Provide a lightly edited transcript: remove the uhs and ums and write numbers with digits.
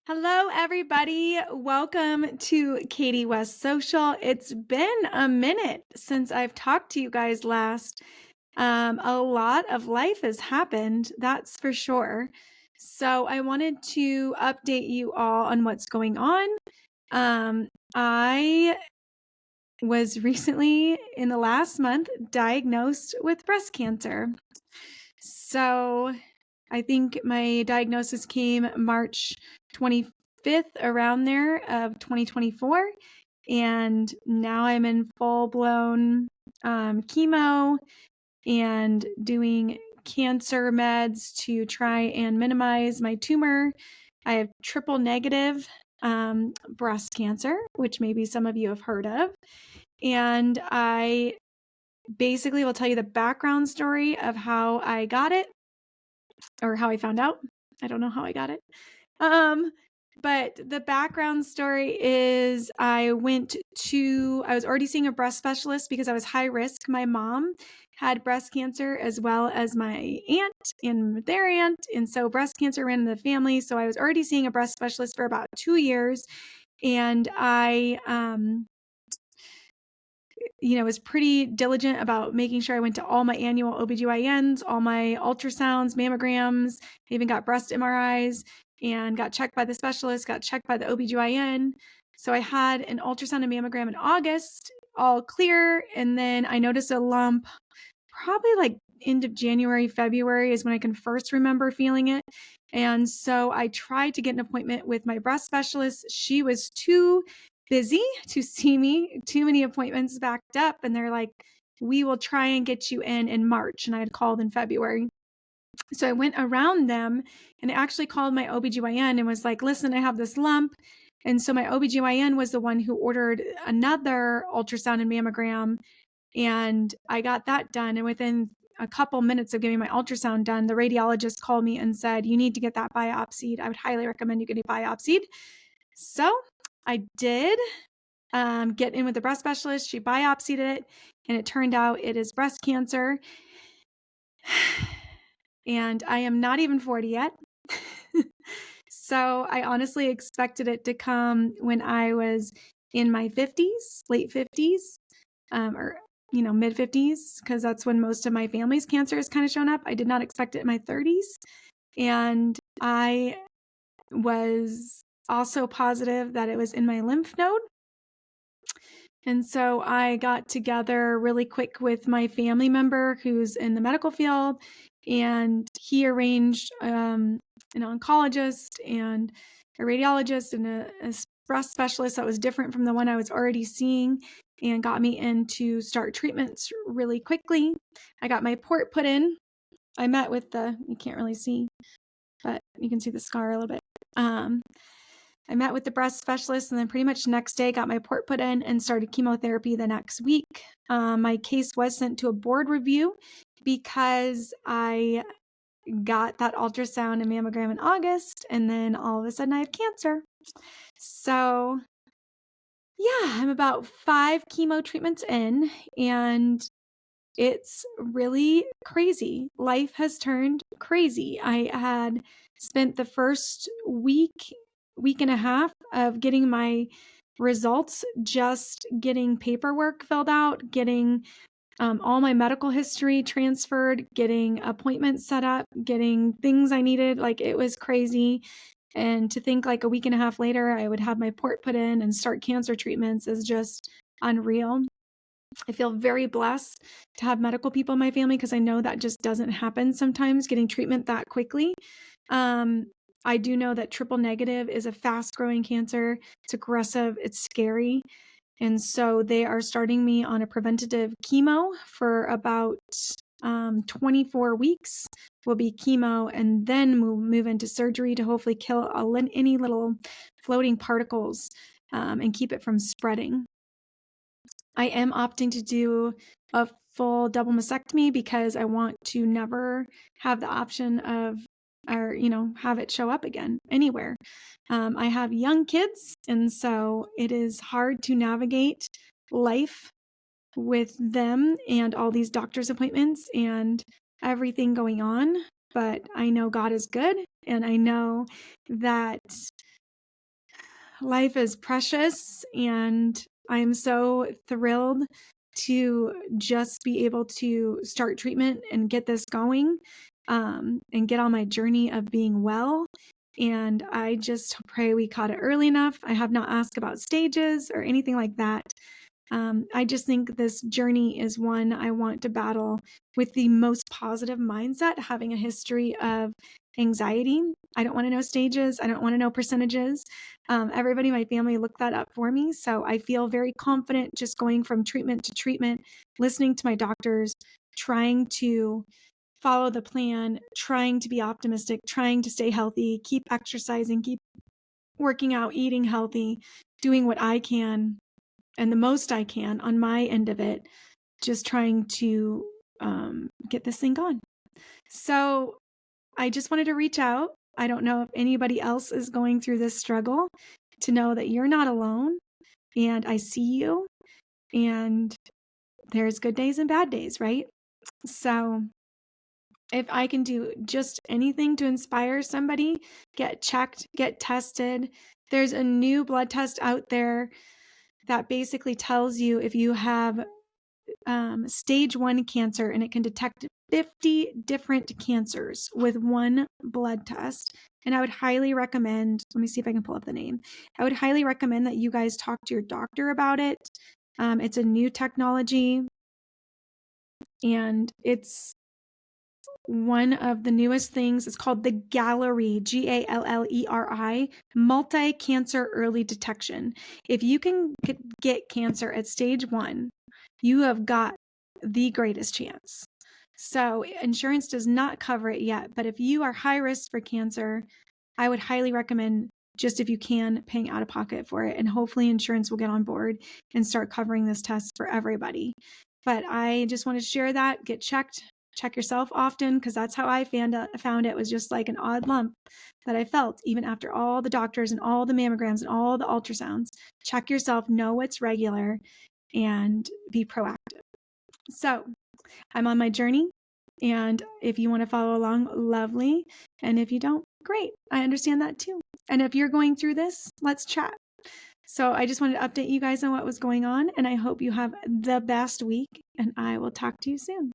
Hello, everybody. Welcome to Katie West Social. It's been a minute since I've talked to you guys last. A lot of life has happened, that's for sure. So I wanted to update you all on what's going on. I was recently, in the last month, diagnosed with breast cancer. So I think my diagnosis came March 25th, around there, of 2024. And now I'm in full-blown chemo and doing cancer meds to try and minimize my tumor. I have triple negative breast cancer, which maybe some of you have heard of. And I basically will tell you the background story of how I got it, or how I found out. I don't know how I got it. But the background story is I was already seeing a breast specialist because I was high risk. My mom had breast cancer, as well as my aunt and their aunt. And so breast cancer ran in the family. So I was already seeing a breast specialist for about 2 years. And I, was pretty diligent about making sure I went to all my annual OBGYNs, all my ultrasounds, mammograms. I even got breast MRIs and got checked by the specialist, got checked by the OBGYN. So I had an ultrasound and mammogram in August, all clear. And then I noticed a lump probably like end of January, February is when I can first remember feeling it. And so I tried to get an appointment with my breast specialist. She was too busy to see me, too many appointments backed up. And they're like, we will try and get you in March. And I had called in February. So I went around them and actually called my OBGYN and was like, listen, I have this lump. And so my OBGYN was the one who ordered another ultrasound and mammogram. And I got that done. And within a couple minutes of getting my ultrasound done, the radiologist called me and said, you need to get that biopsied. I would highly recommend you get it biopsied. So I did get in with the breast specialist. She biopsied it, and it turned out it is breast cancer. And I am not even 40 yet. So I honestly expected it to come when I was in my 50s, late 50s, or mid 50s, because that's when most of my family's cancer has kind of shown up. I did not expect it in my 30s. And I was also positive that it was in my lymph node. And so I got together really quick with my family member who's in the medical field, and he arranged an oncologist and a radiologist and a breast specialist that was different from the one I was already seeing, and got me in to start treatments really quickly. I got my port put in. I met with you can't really see, but you can see the scar a little bit. I met with the breast specialist, and then pretty much next day got my port put in and started chemotherapy the next week. My case was sent to a board review because I got that ultrasound and mammogram in August, and then all of a sudden I have cancer. So yeah, I'm about 5 chemo treatments in, and it's really crazy. Life has turned crazy. I had spent the first week and a half of getting my results, just getting paperwork filled out, getting all my medical history transferred, getting appointments set up, getting things I needed. Like, it was crazy. And to think like a week and a half later, I would have my port put in and start cancer treatments is just unreal. I feel very blessed to have medical people in my family, because I know that just doesn't happen sometimes, getting treatment that quickly. I do know that triple negative is a fast-growing cancer. It's aggressive. It's scary. And so they are starting me on a preventative chemo for about 24 weeks will be chemo, and then we'll move into surgery to hopefully kill any little floating particles and keep it from spreading. I am opting to do a full double mastectomy because I want to never have the option of, or have it show up again anywhere. I have young kids, and so it is hard to navigate life with them and all these doctor's appointments and everything going on. But I know God is good, and I know that life is precious, and I'm so thrilled to just be able to start treatment and get this going, and get on my journey of being well. And I just pray we caught it early enough. I have not asked about stages or anything like that. I just think this journey is one I want to battle with the most positive mindset, having a history of anxiety. I don't want to know stages. I don't want to know percentages. Everybody in my family looked that up for me. So I feel very confident just going from treatment to treatment, listening to my doctors, trying to follow the plan, trying to be optimistic, trying to stay healthy, keep exercising, keep working out, eating healthy, doing what I can and the most I can on my end of it, just trying to get this thing going. So I just wanted to reach out. I don't know if anybody else is going through this struggle, to know that you're not alone, and I see you, and there's good days and bad days, right? So if I can do just anything to inspire somebody, get checked, get tested. There's a new blood test out there that basically tells you if you have stage 1 cancer, and it can detect 50 different cancers with one blood test. And I would highly recommend, let me see if I can pull up the name. I would highly recommend that you guys talk to your doctor about it. It's a new technology, and it's one of the newest things. It's called the Galleri, Galleri, multi-cancer early detection. If you can get cancer at stage 1, you have got the greatest chance. So insurance does not cover it yet, but if you are high risk for cancer, I would highly recommend, just if you can, paying out of pocket for it, and hopefully insurance will get on board and start covering this test for everybody. But I just wanted to share that. Get checked. Check yourself often, because that's how I found it was just like an odd lump that I felt even after all the doctors and all the mammograms and all the ultrasounds. Check yourself, know what's regular, and be proactive. So I'm on my journey, and if you want to follow along, lovely. And if you don't, great. I understand that too. And if you're going through this, let's chat. So I just wanted to update you guys on what was going on, and I hope you have the best week, and I will talk to you soon.